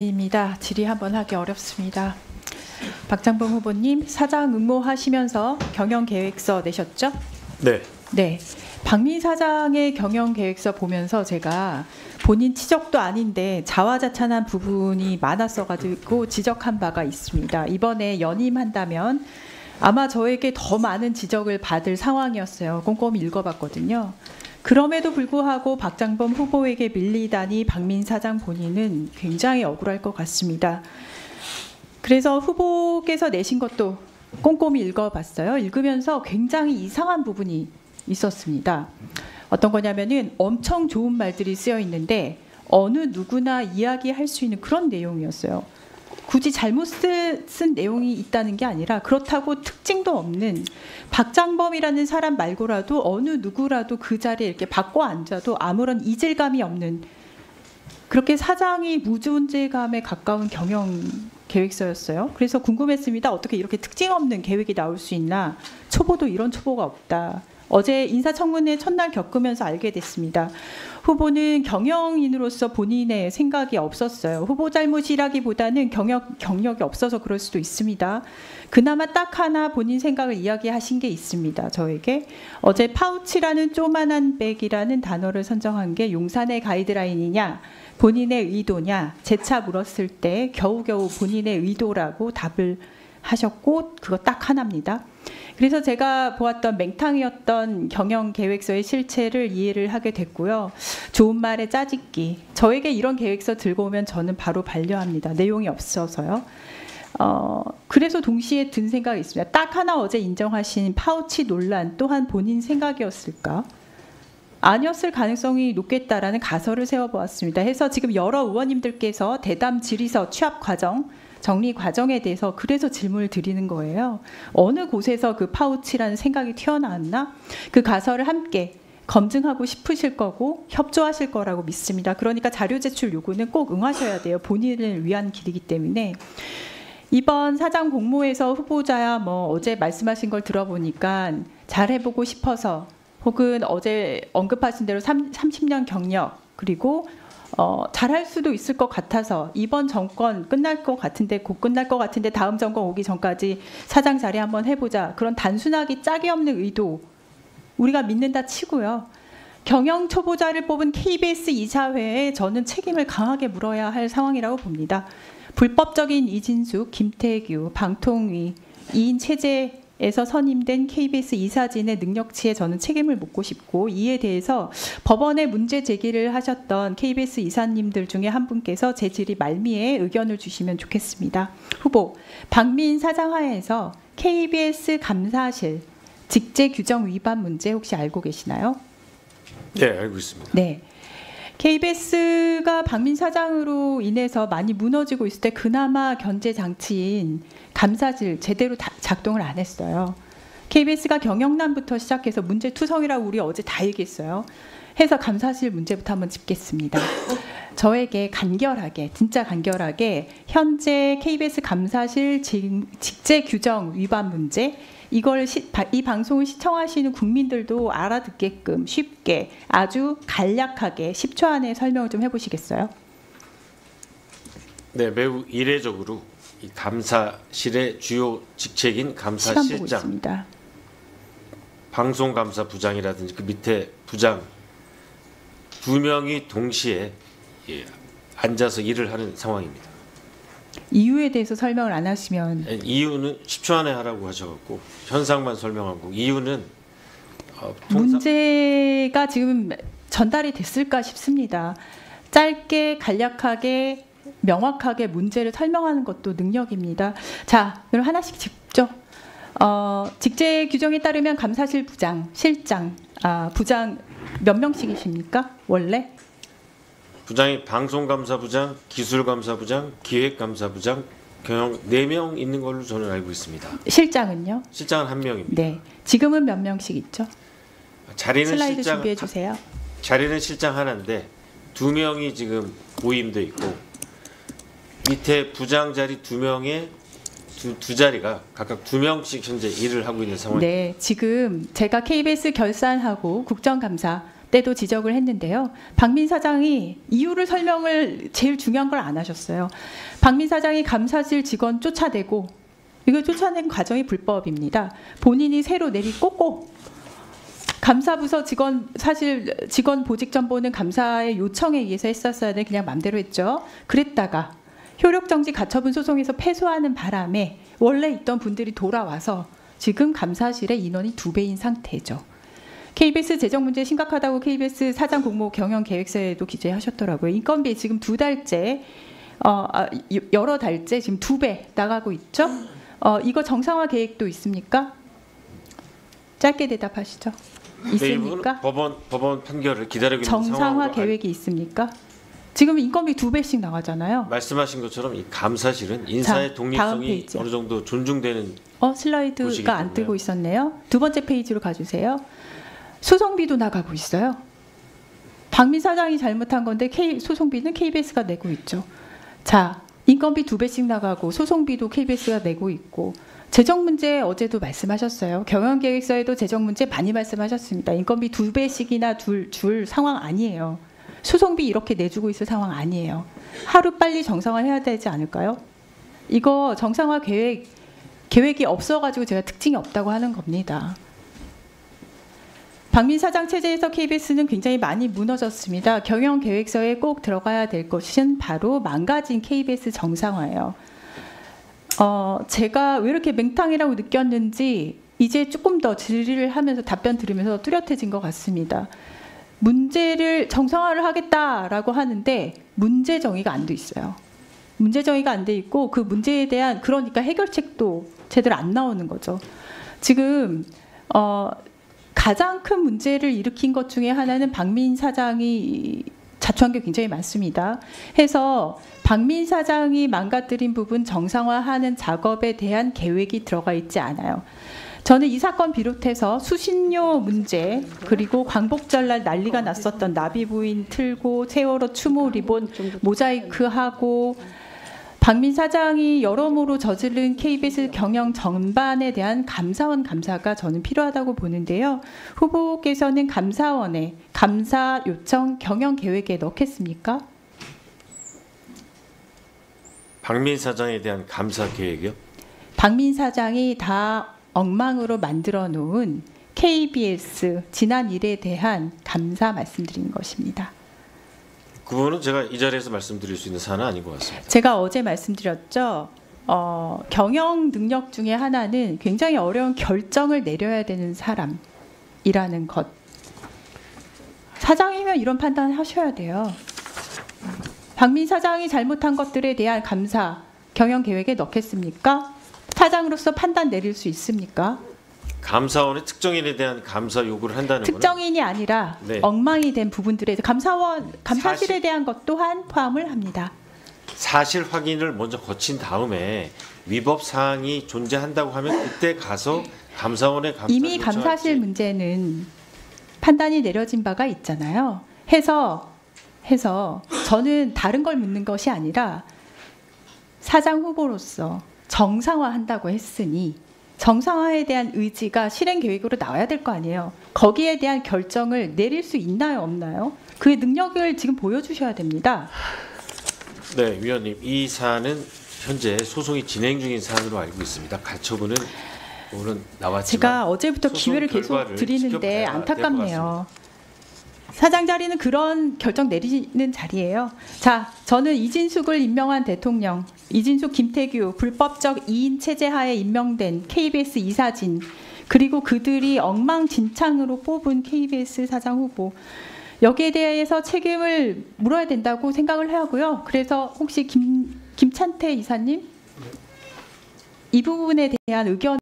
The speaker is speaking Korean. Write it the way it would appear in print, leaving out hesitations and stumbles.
입니다. 질의 한번 하기 어렵습니다. 박장범 후보님, 사장 응모하시면서 경영계획서 내셨죠? 네. 네. 박민 사장의 경영계획서 보면서 제가 본인 치적도 아닌데 자화자찬한 부분이 많았어가지고 지적한 바가 있습니다. 이번에 연임한다면 아마 저에게 더 많은 지적을 받을 상황이었어요. 꼼꼼히 읽어봤거든요. 그럼에도 불구하고 박장범 후보에게 밀리다니 박민 사장 본인은 굉장히 억울할 것 같습니다. 그래서 후보께서 내신 것도 꼼꼼히 읽어봤어요. 읽으면서 굉장히 이상한 부분이 있었습니다. 어떤 거냐면은 엄청 좋은 말들이 쓰여 있는데 어느 누구나 이야기할 수 있는 그런 내용이었어요. 굳이 잘못 쓴 내용이 있다는 게 아니라 그렇다고 특징도 없는 박장범이라는 사람 말고라도 어느 누구라도 그 자리에 이렇게 바꿔 앉아도 아무런 이질감이 없는, 그렇게 사장이 무존재감에 가까운 경영 계획서였어요. 그래서 궁금했습니다. 어떻게 이렇게 특징 없는 계획이 나올 수 있나. 초보도 이런 초보가 없다. 어제 인사청문회 첫날 겪으면서 알게 됐습니다. 후보는 경영인으로서 본인의 생각이 없었어요. 후보 잘못이라기보다는 경력이 없어서 그럴 수도 있습니다. 그나마 딱 하나 본인 생각을 이야기하신 게 있습니다. 저에게 어제 파우치라는 조만한 백이라는 단어를 선정한 게 용산의 가이드라인이냐 본인의 의도냐 재차 물었을 때 겨우겨우 본인의 의도라고 답을 하셨고, 그거 딱 하나입니다. 그래서 제가 보았던 맹탕이었던 경영계획서의 실체를 이해를 하게 됐고요. 좋은 말에 짜집기. 저에게 이런 계획서 들고 오면 저는 바로 반려합니다. 내용이 없어서요. 그래서 동시에 든 생각이 있습니다. 딱 하나 어제 인정하신 파우치 논란 또한 본인 생각이었을까? 아니었을 가능성이 높겠다라는 가설을 세워보았습니다. 해서 지금 여러 의원님들께서 대담 질의서 취합 과정, 정리 과정에 대해서 그래서 질문을 드리는 거예요. 어느 곳에서 그 파우치라는 생각이 튀어나왔나? 그 가설을 함께 검증하고 싶으실 거고 협조하실 거라고 믿습니다. 그러니까 자료 제출 요구는 꼭 응하셔야 돼요. 본인을 위한 길이기 때문에. 이번 사장 공모에서 후보자야 어제 말씀하신 걸 들어보니까 잘해보고 싶어서, 혹은 어제 언급하신 대로 30년 경력, 그리고 잘할 수도 있을 것 같아서 이번 정권 끝날 것 같은데, 곧 끝날 것 같은데 다음 정권 오기 전까지 사장 자리 한번 해보자, 그런 단순하기 짝이 없는 의도 우리가 믿는다 치고요. 경영 초보자를 뽑은 KBS 이사회에 저는 책임을 강하게 물어야 할 상황이라고 봅니다. 불법적인 이진숙, 김태규, 방통위, 2인 체제에서 선임된 KBS 이사진의 능력치에 저는 책임을 묻고 싶고, 이에 대해서 법원에 문제 제기를 하셨던 KBS 이사님들 중에 한 분께서 제 질의 말미에 의견을 주시면 좋겠습니다. 후보, 박민 사장 하에서 KBS 감사실 직제 규정 위반 문제 혹시 알고 계시나요? 네, 알고 있습니다. 네. KBS가 박민 사장으로 인해서 많이 무너지고 있을 때 그나마 견제 장치인 감사실 제대로 작동을 안 했어요. KBS가 경영난부터 시작해서 문제투성이라고 우리 어제 다 얘기했어요. 해서 감사실 문제부터 한번 짚겠습니다. 저에게 간결하게, 진짜 간결하게 현재 KBS 감사실 직제 규정 위반 문제, 이걸 이 방송을 시청하시는 국민들도 알아듣게끔 쉽게 아주 간략하게 10초 안에 설명을 좀 해보시겠어요? 네, 매우 이례적으로 이 감사실의 주요 직책인 감사실장, 방송감사부장이라든지 그 밑에 부장 2명이 동시에 앉아서 일을 하는 상황입니다. 이유에 대해서 설명을 안 하시면, 이유는 10초 안에 하라고 하셔갖고 현상만 설명하고, 이유는 문제가 지금 전달이 됐을까 싶습니다. 짧게 간략하게 명확하게 문제를 설명하는 것도 능력입니다. 자, 그럼 하나씩 짚죠. 직제 규정에 따르면 감사실 부장, 실장, 부장 몇 명씩이십니까? 원래? 부장이 방송감사부장, 기술감사부장, 기획감사부장, 경영 4명 있는 걸로 저는 알고 있습니다. 실장은요? 실장은 1명입니다. 네. 지금은 몇 명씩 있죠? 자리는 슬라이드 실장, 준비해 주세요. 자리는 실장 하나인데 2명이 지금 보임돼 있고, 밑에 부장 자리 2명에 두 자리가 각각 2명씩 현재 일을 하고 있는 상황입니다. 네, 지금 제가 KBS 결산하고 국정감사 때도 지적을 했는데요. 박민 사장이 이유를 설명을 제일 중요한 걸 안 하셨어요. 박민 사장이 감사실 직원 쫓아내고 이거 쫓아낸 과정이 불법입니다. 본인이 새로 내리꽂고 감사부서 직원 사실 직원 보직 전보는 감사의 요청에 의해서 했었어야 돼 그냥 맘대로 했죠. 그랬다가 효력정지 가처분 소송에서 패소하는 바람에 원래 있던 분들이 돌아와서 지금 감사실에 인원이 2배인 상태죠. KBS 재정 문제 심각하다고 KBS 사장 공모 경영 계획서에도 기재하셨더라고요. 인건비 지금 2달째 여러 달째 지금 2배 나가고 있죠. 이거 정상화 계획도 있습니까? 짧게 대답하시죠. 있습니까? 법원 판결을 기다리고 있는 정상화 상황으로 계획이 있습니까? 지금 인건비 2배씩 나가잖아요. 말씀하신 것처럼 이 감사실은 인사의 자, 다음 독립성이 페이지요. 어느 정도 존중되는 슬라이드가 안 뜨고 있었네요. 두 번째 페이지로 가주세요. 소송비도 나가고 있어요. 박민 사장이 잘못한 건데 소송비는 KBS가 내고 있죠. 자, 인건비 2배씩 나가고 소송비도 KBS가 내고 있고 재정 문제 어제도 말씀하셨어요. 경영계획서에도 재정 문제 많이 말씀하셨습니다. 인건비 2배씩이나 줄 상황 아니에요. 소송비 이렇게 내주고 있을 상황 아니에요. 하루 빨리 정상화해야 되지 않을까요? 이거 정상화 계획이 없어가지고 제가 특징이 없다고 하는 겁니다. 박민 사장 체제에서 KBS는 굉장히 많이 무너졌습니다. 경영계획서에 꼭 들어가야 될 것은 바로 망가진 KBS 정상화예요. 제가 왜 이렇게 맹탕이라고 느꼈는지 이제 조금 더 질의를 하면서 답변 들으면서 뚜렷해진 것 같습니다. 문제를 정상화를 하겠다라고 하는데 문제 정의가 안 돼 있어요. 문제 정의가 안 돼 있고 그 문제에 대한 그러니까 해결책도 제대로 안 나오는 거죠. 지금 가장 큰 문제를 일으킨 것 중에 하나는 박민 사장이 자초한 게 굉장히 많습니다. 해서 박민 사장이 망가뜨린 부분 정상화하는 작업에 대한 계획이 들어가 있지 않아요. 저는 이 사건 비롯해서 수신료 문제 그리고 광복절날 난리가 났었던 나비부인 틀고 세월호 추모 리본 모자이크하고 박민 사장이 여러모로 저지른 KBS 경영 전반에 대한 감사원 감사가 저는 필요하다고 보는데요. 후보께서는 감사원에 감사 요청 경영 계획에 넣겠습니까? 박민 사장에 대한 감사 계획이요? 박민 사장이 다 엉망으로 만들어 놓은 KBS 지난 일에 대한 감사 말씀드린 것입니다. 그 부분은 제가 이 자리에서 말씀드릴 수 있는 사안은 아닌 것 같습니다. 제가 어제 말씀드렸죠. 경영 능력 중에 하나는 굉장히 어려운 결정을 내려야 되는 사람이라는 것. 사장이면 이런 판단을 하셔야 돼요. 박민 사장이 잘못한 것들에 대한 감사, 경영 계획에 넣겠습니까? 사장으로서 판단 내릴 수 있습니까? 감사원의 특정인에 대한 감사 요구를 한다는 것은 특정인이 아니라 네. 엉망이 된 부분들에 감사실에 대한 것 또한 포함을 합니다. 사실 확인을 먼저 거친 다음에 위법 사항이 존재한다고 하면 그때 가서 감사원의 감사 이미 감사실 문제는 판단이 내려진 바가 있잖아요. 해서 저는 다른 걸 묻는 것이 아니라 사장 후보로서 정상화한다고 했으니 정상화에 대한 의지가 실행 계획으로 나와야 될 거 아니에요. 거기에 대한 결정을 내릴 수 있나요, 없나요? 그 능력을 지금 보여주셔야 됩니다. 네, 위원님, 이 사안은 현재 소송이 진행 중인 사안으로 알고 있습니다. 가처분은 오늘 나왔지만 제가 어제부터 기회를 계속 드리는데 안타깝네요. 사장 자리는 그런 결정 내리는 자리예요. 자, 저는 이진숙을 임명한 대통령, 이진숙, 김태규 불법적 2인 체제 하에 임명된 KBS 이사진, 그리고 그들이 엉망진창으로 뽑은 KBS 사장 후보, 여기에 대해서 책임을 물어야 된다고 생각을 하고요. 그래서 혹시 김찬태 이사님 이 부분에 대한 의견을